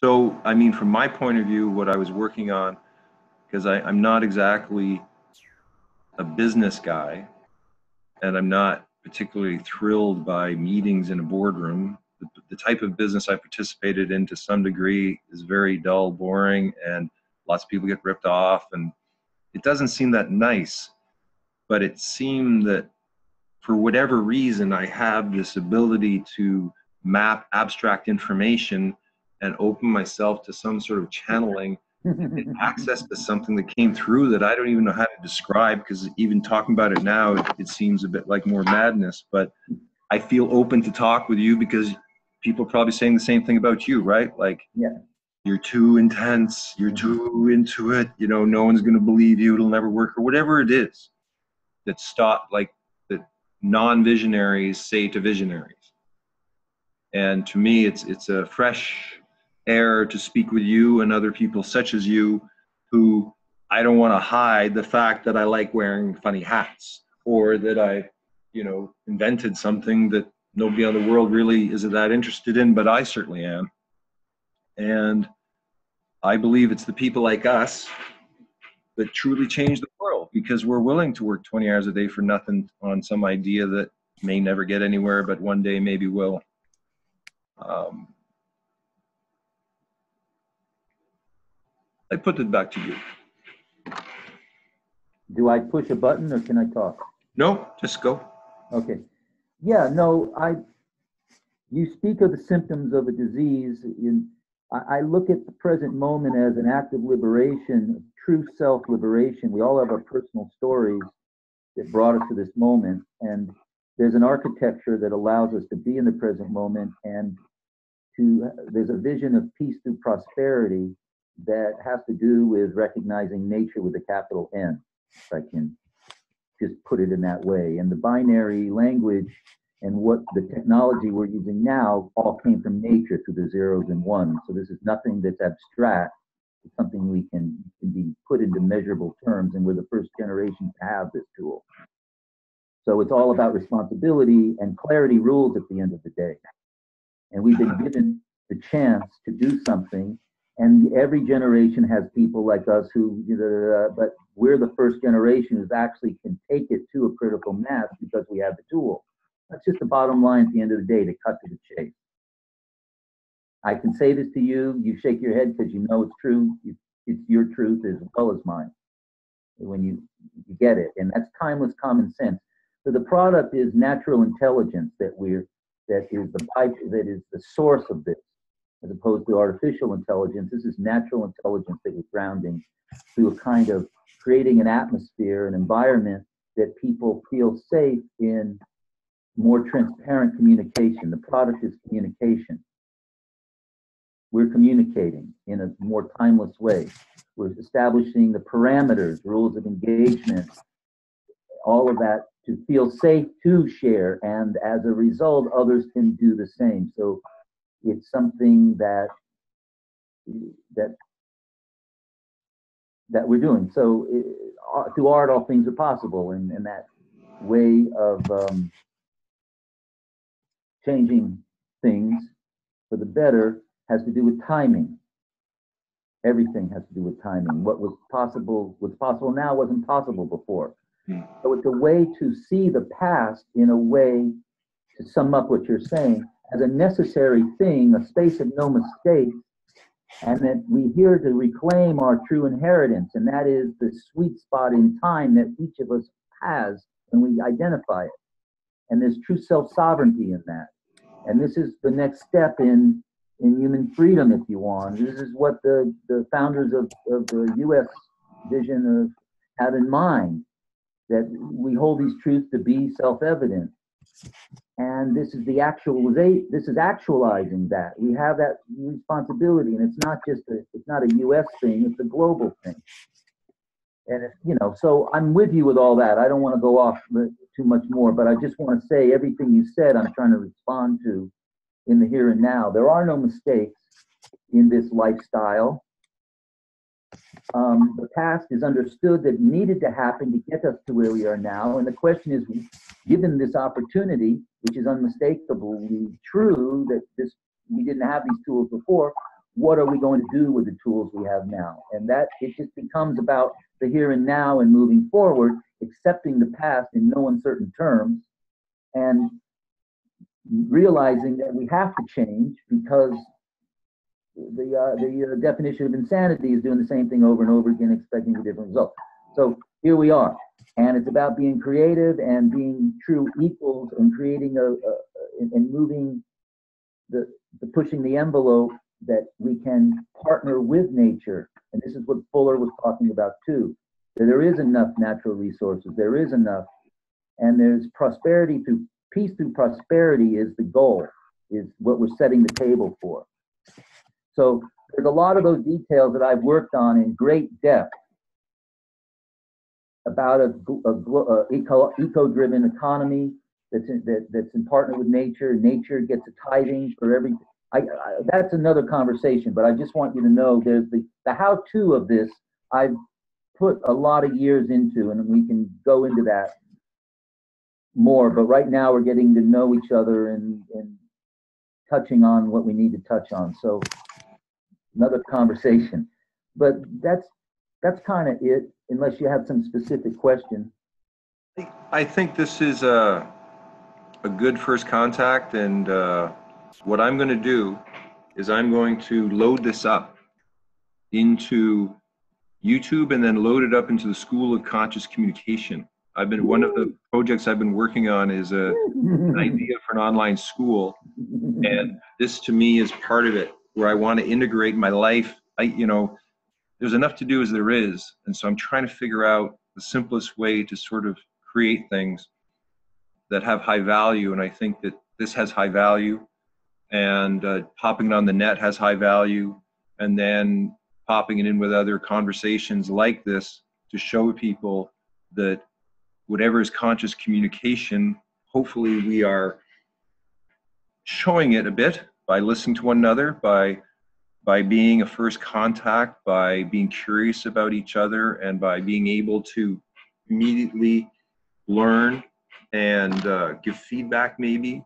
So, I mean, from my point of view, what I was working on, because I'm not exactly a business guy, and I'm not particularly thrilled by meetings in a boardroom. The type of business I participated in to some degree is very dull, boring, and lots of people get ripped off, and it doesn't seem that nice. But it seemed that for whatever reason, I have this ability to map abstract information and open myself to some sort of channeling and access to something that came through that I don't even know how to describe, because even talking about it now, it seems a bit like more madness. But I feel open to talk with you because people are probably saying the same thing about you, right? Like, yeah, you're too intense, you're too into it, you know, no one's going to believe you, it'll never work, or whatever it is that stop, like, that non-visionaries say to visionaries. And to me, it's a fresh air to speak with you and other people such as you, who I don't want to hide the fact that I like wearing funny hats, or that I, you know, invented something that nobody in the world really is that interested in, but I certainly am. And I believe it's the people like us that truly change the world, because we're willing to work 20 hours a day for nothing on some idea that may never get anywhere, but one day maybe will. I put it back to you. Do I push a button or can I talk? No, just go. Okay. Yeah, no, you speak of the symptoms of a disease. I look at the present moment as an act of liberation, true self-liberation. We all have our personal stories that brought us to this moment. And there's an architecture that allows us to be in the present moment, and there's a vision of peace through prosperity that has to do with recognizing nature with a capital N, if I can just put it in that way. And the binary language and what the technology we're using now all came from nature through the zeros and ones. So this is nothing that's abstract. It's something we can be put into measurable terms, and we're the first generation to have this tool. So it's all about responsibility, and clarity rules at the end of the day. And we've been given the chance to do something, and every generation has people like us who, but we're the first generation who actually can take it to a critical mass because we have the tool. That's just the bottom line at the end of the day, to cut to the chase. I can say this to you, you shake your head because you know it's true. It's your truth as well as mine when you get it. And that's timeless common sense. So the product is natural intelligence that is the source of this, as opposed to artificial intelligence. This is natural intelligence that we're grounding through a kind of creating an atmosphere, an environment that people feel safe in. More transparent communication. The product is communication. We're communicating in a more timeless way. We're establishing the parameters, rules of engagement, all of that to feel safe to share, and as a result, others can do the same. So it's something that we're doing. So through art, all things are possible, and that way of changing things for the better has to do with timing. Everything has to do with timing. What's possible now wasn't possible before. So it's a way to see the past in a way, to sum up what you're saying, as a necessary thing, a space of no mistake, and that we're here to reclaim our true inheritance, and that is the sweet spot in time that each of us has when we identify it. And there's true self-sovereignty in that. And this is the next step in human freedom, if you want. This is what the founders of the U.S. vision have in mind, that we hold these truths to be self-evident. And this is this is actualizing that. We have that responsibility, and it's not a U.S. thing, it's a global thing. And so I'm with you with all that. I don't want to go off too much more, but I just want to say everything you said, I'm trying to respond to in the here and now. There are no mistakes in this lifestyle. The past is understood that needed to happen to get us to where we are now. And the question is, given this opportunity, which is unmistakably true, that we didn't have these tools before, what are we going to do with the tools we have now? And that it just becomes about the here and now and moving forward, accepting the past in no uncertain terms, and realizing that we have to change because the definition of insanity is doing the same thing over and over again, expecting a different result. So here we are, and it's about being creative and being true equals and creating and moving the pushing the envelope that we can partner with nature. And this is what Fuller was talking about too. That there is enough natural resources, there is enough, and there's prosperity through peace through prosperity is the goal, is what we're setting the table for. So there's a lot of those details that I've worked on in great depth about a eco-driven economy that's in partner with nature. Nature gets a tithing for everything. That's another conversation, but I just want you to know there's the how-to of this I've put a lot of years into, and we can go into that more. But right now we're getting to know each other and touching on what we need to touch on. So another conversation, but that's kind of it, unless you have some specific question. I think this is a good first contact, and what I'm going to do is I'm going to load this up into YouTube and then load it up into the School of Conscious Communication. One of the projects I've been working on is an idea for an online school, and this to me is part of it, where I want to integrate my life. There's enough to do as there is, and so I'm trying to figure out the simplest way to sort of create things that have high value, and I think that this has high value, and popping it on the net has high value, and then popping it in with other conversations like this to show people that whatever is conscious communication, hopefully we are showing it a bit by listening to one another, by being a first contact, by being curious about each other, and by being able to immediately learn and give feedback maybe.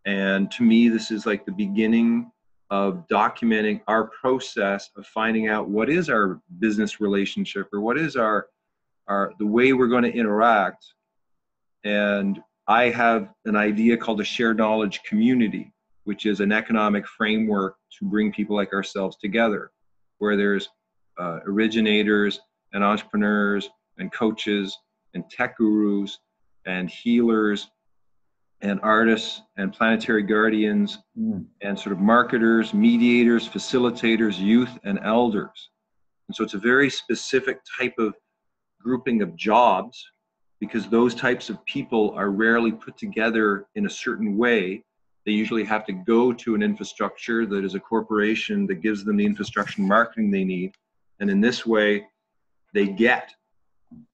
And to me, this is like the beginning of documenting our process of finding out what is our business relationship, or what is the way we're going to interact. And I have an idea called a shared knowledge community, which is an economic framework to bring people like ourselves together, where there's originators and entrepreneurs and coaches and tech gurus and healers and artists and planetary guardians and sort of marketers, mediators, facilitators, youth, and elders. And so it's a very specific type of grouping of jobs, because those types of people are rarely put together in a certain way. They usually have to go to an infrastructure that is a corporation that gives them the infrastructure and marketing they need. And in this way, they get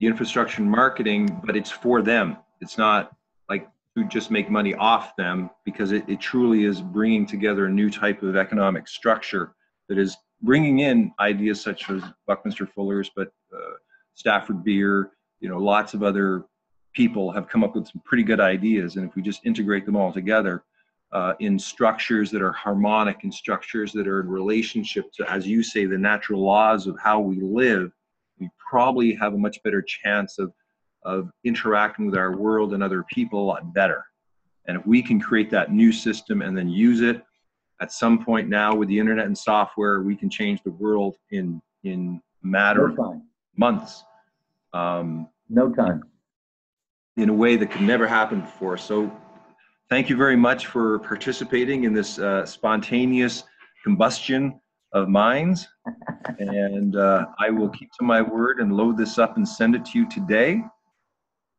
the infrastructure and marketing, but it's for them. It's not like to just make money off them, because it truly is bringing together a new type of economic structure that is bringing in ideas such as Buckminster Fuller's, but Stafford Beer, lots of other people have come up with some pretty good ideas. And if we just integrate them all together in structures that are harmonic, in structures that are in relationship to, as you say, the natural laws of how we live, we probably have a much better chance of interacting with our world and other people a lot better. And if we can create that new system and then use it, at some point now with the internet and software, we can change the world in a matter of months. No time. In a way that could never happen before. So thank you very much for participating in this spontaneous combustion of minds. And I will keep to my word and load this up and send it to you today,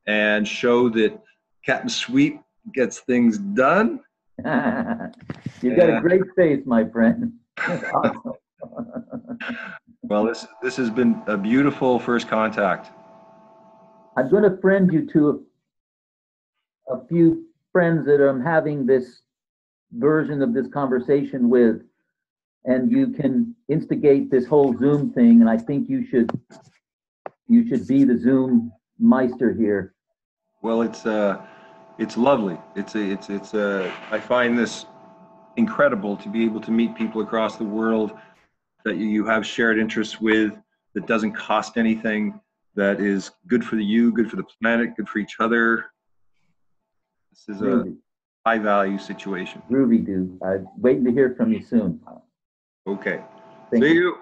and show that Captain Sweep gets things done. You've got a great face, my friend. Awesome. Well, this has been a beautiful first contact. I'm going to friend you to a few friends that I'm having this version of this conversation with, and you can instigate this whole Zoom thing. And I think you should be the Zoom meister here. Well, it's lovely. I find this incredible to be able to meet people across the world that you have shared interests with, that doesn't cost anything, that is good for you, good for the planet, good for each other. This is a Groovy, high value situation. groovy, dude. I'm waiting to hear from you soon. Okay. Thank See you. you.